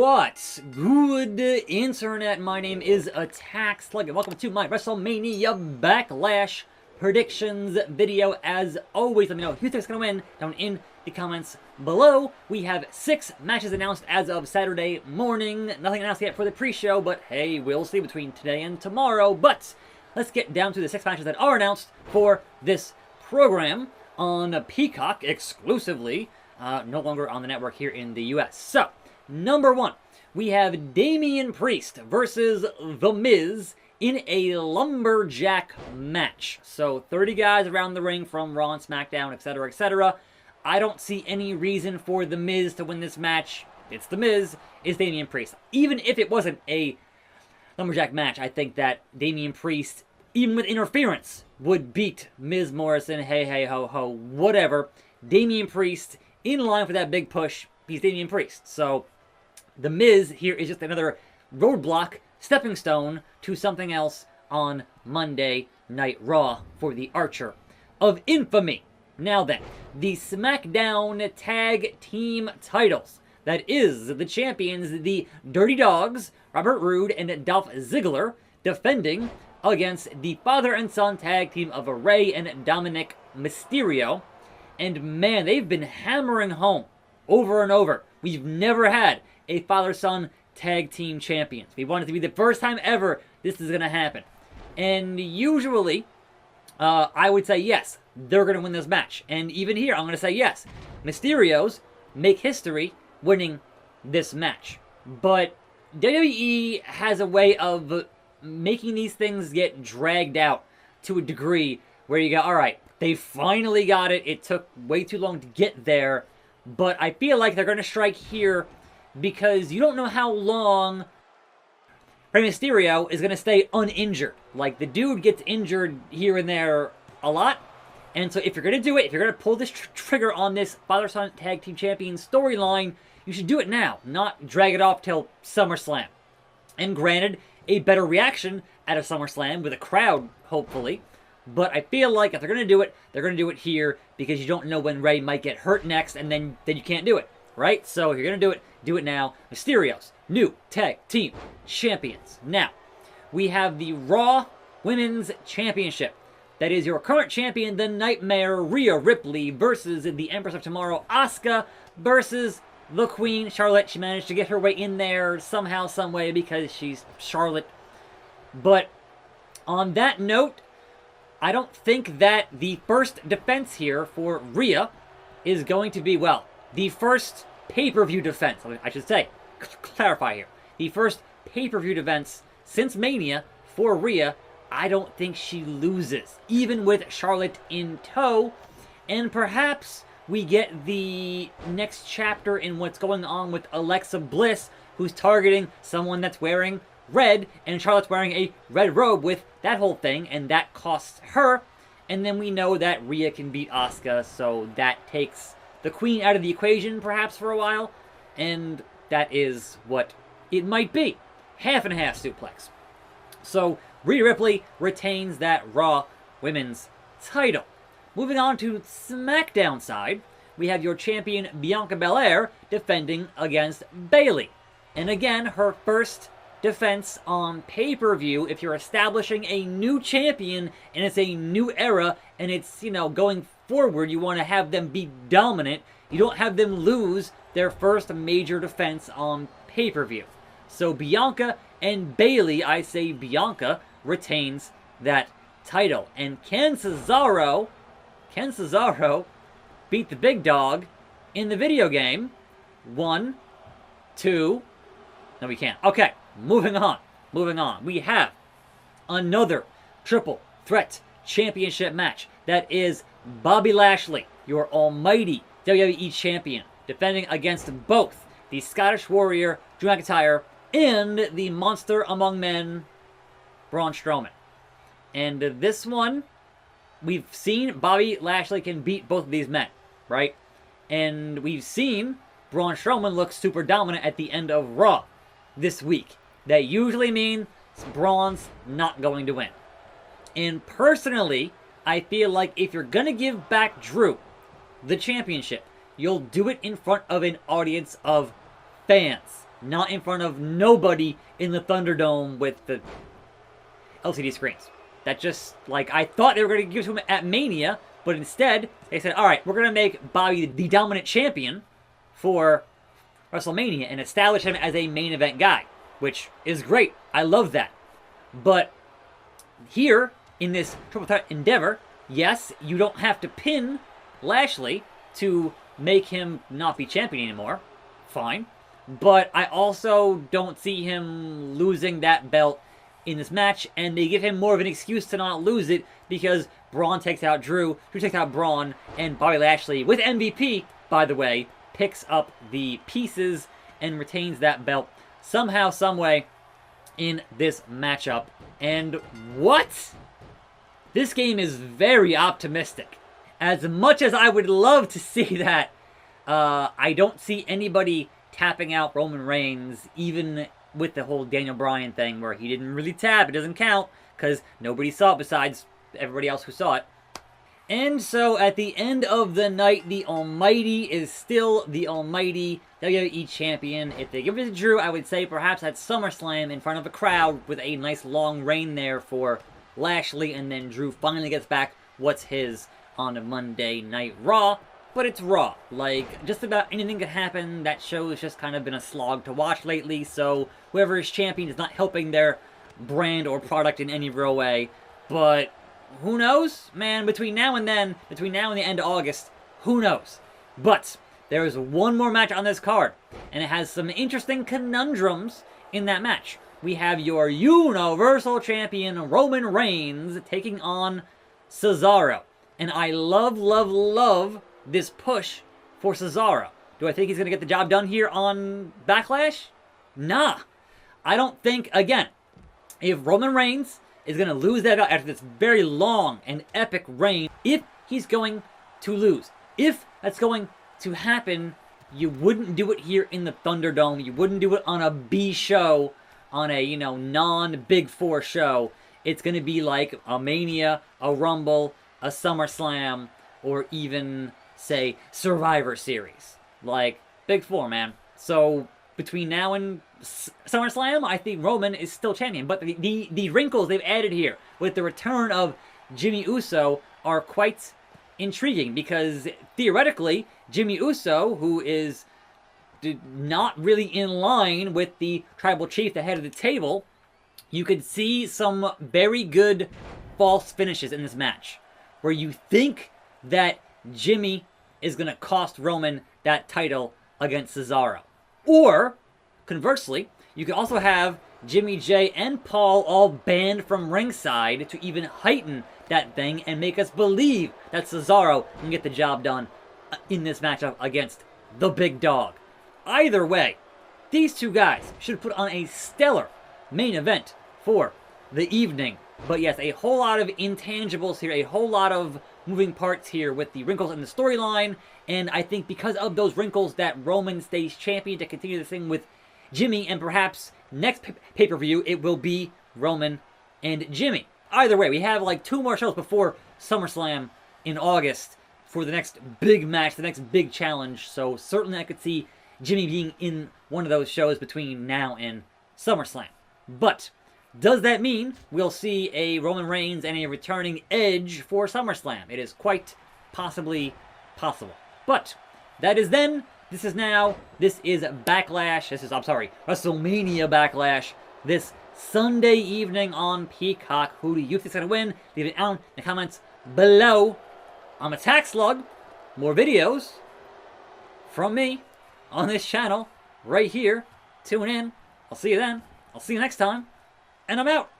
What's good, internet? My name is attackslug, and welcome to my WrestleMania Backlash predictions video. As always, let me know who you think's gonna win down in the comments below. We have 6 matches announced as of Saturday morning. Nothing announced yet for the pre-show, but hey, we'll see between today and tomorrow. But let's get down to the 6 matches that are announced for this program on Peacock exclusively, no longer on the network here in the US. So, number 1, we have Damien Priest versus The Miz in a Lumberjack match. So 30 guys around the ring from Raw and SmackDown, etc., etc. I don't see any reason for The Miz to win this match. It's The Miz, it's Damien Priest. Even if it wasn't a Lumberjack match, I think that Damien Priest, even with interference, would beat Miz Morrison. Hey, hey, ho, ho, whatever. Damien Priest, in line for that big push, he's Damien Priest. So The Miz here is just another roadblock, stepping stone to something else on Monday Night Raw for the Archer of Infamy. Now then, the SmackDown Tag Team titles. That is, the champions, the Dirty Dogs, Robert Roode and Dolph Ziggler, defending against the father and son tag team of Rey and Dominic Mysterio. And man, they've been hammering home over and over. We've never had a father-son tag team champions. We want it to be the first time ever this is going to happen. And usually, I would say yes, they're going to win this match. And even here, I'm going to say yes. Mysterios make history winning this match. But WWE has a way of making these things get dragged out to a degree where you go, all right, they finally got it. It took way too long to get there. But I feel like they're going to strike here because you don't know how long Rey Mysterio is going to stay uninjured. Like, the dude gets injured here and there a lot. And so if you're going to do it, if you're going to pull this trigger on this father-son tag team champion storyline, you should do it now, not drag it off till SummerSlam. And granted, a better reaction out of SummerSlam with a crowd, hopefully. But I feel like if they're going to do it, they're going to do it here because you don't know when Rey might get hurt next, and then you can't do it, right? So if you're going to do it now. Mysterios, new tag team champions. Now, we have the Raw Women's Championship. That is your current champion, the Nightmare, Rhea Ripley, versus the Empress of Tomorrow, Asuka, versus the Queen, Charlotte. She managed to get her way in there somehow, some way, because she's Charlotte. But on that note, I don't think that the first defense here for Rhea is going to be, well, the first pay-per-view defense, I should say, clarify here. The first pay-per-view defense since Mania for Rhea, I don't think she loses, even with Charlotte in tow. And perhaps we get the next chapter in what's going on with Alexa Bliss, who's targeting someone that's wearing red, and Charlotte's wearing a red robe with that whole thing, and that costs her. And then we know that Rhea can beat Asuka, so that takes the Queen out of the equation, perhaps, for a while. And that is what it might be. Half and half suplex. So Rhea Ripley retains that Raw Women's title. Moving on to SmackDown side, we have your champion Bianca Belair defending against Bayley. And again, her first defense on pay-per-view. If you're establishing a new champion and it's a new era and it's, you know, going forward, you want to have them be dominant. You don't have them lose their first major defense on pay-per-view. So Bianca and Bayley, I say Bianca retains that title. And can Cesaro beat the big dog in the video game? 1, 2, no, we can't. Okay, moving on. We have another triple threat championship match. That is Bobby Lashley, your almighty WWE champion, defending against both the Scottish Warrior, Drew McIntyre, and the Monster Among Men, Braun Strowman. And this one, we've seen Bobby Lashley can beat both of these men, right? And we've seen Braun Strowman look super dominant at the end of Raw this week. That usually means Braun's not going to win. And personally, I feel like if you're going to give back Drew the championship, you'll do it in front of an audience of fans. not in front of nobody in the Thunderdome with the LCD screens. That just, like, I thought they were going to give it to him at Mania, but instead, they said, alright, we're going to make Bobby the dominant champion for WrestleMania and establish him as a main event guy, which is great. I love that. But here, in this triple threat endeavor, yes, you don't have to pin Lashley to make him not be champion anymore. Fine. But I also don't see him losing that belt in this match, and they give him more of an excuse to not lose it because Braun takes out Drew takes out Braun, and Bobby Lashley, with MVP, by the way, picks up the pieces and retains that belt somehow, someway in this matchup. And what? This game is very optimistic. As much as I would love to see that, I don't see anybody tapping out Roman Reigns, even with the whole Daniel Bryan thing where he didn't really tap. It doesn't count because nobody saw it besides everybody else who saw it. And so at the end of the night, the Almighty is still the Almighty WWE Champion. If they give it to Drew, I would say perhaps at SummerSlam in front of a crowd with a nice long reign there for Lashley, and then Drew finally gets back what's his on a Monday Night Raw. But it's Raw. Like, just about anything could happen. That show has just kind of been a slog to watch lately, so whoever is champion is not helping their brand or product in any real way. But who knows? Man, between now and the end of August, who knows? But there is one more match on this card, and it has some interesting conundrums in that match. We have your Universal Champion Roman Reigns taking on Cesaro. And I love, love, love this push for Cesaro. Do I think he's going to get the job done here on Backlash? Nah. I don't think, again, if Roman Reigns is going to lose that belt after this very long and epic reign, if he's going to lose, if that's going to happen, you wouldn't do it here in the Thunderdome. You wouldn't do it on a B show, on a, non-Big Four show. It's going to be like a Mania, a Rumble, a SummerSlam, or even, say, Survivor Series. Like, Big Four, man. So, between now and SummerSlam, I think Roman is still champion. But the wrinkles they've added here with the return of Jimmy Uso are quite intriguing. Because, theoretically, Jimmy Uso, who is not really in line with the Tribal Chief, the head of the table, you could see some very good false finishes in this match, where you think that Jimmy is going to cost Roman that title against Cesaro. Or, conversely, you could also have Jimmy J and Paul all banned from ringside to even heighten that thing and make us believe that Cesaro can get the job done in this matchup against the big dog. Either way, these two guys should put on a stellar main event for the evening. But yes, a whole lot of intangibles here, a whole lot of moving parts here with the wrinkles in the storyline, and I think because of those wrinkles that Roman stays champion to continue the thing with Jimmy, and perhaps next pay-per-view it will be Roman and Jimmy. Either way, we have like 2 more shows before SummerSlam in August for the next big match, the next big challenge, so certainly I could see Jimmy being in one of those shows between now and SummerSlam. But does that mean we'll see a Roman Reigns and a returning Edge for SummerSlam? It is quite possibly possible. But that is then, this is now, this is Backlash, WrestleMania Backlash, this Sunday evening on Peacock. Who do you think is going to win? Leave it down in the comments below. I'm attackslug. More videos from me on this channel right here. Tune in. I'll see you then. I'll see you next time. And I'm out.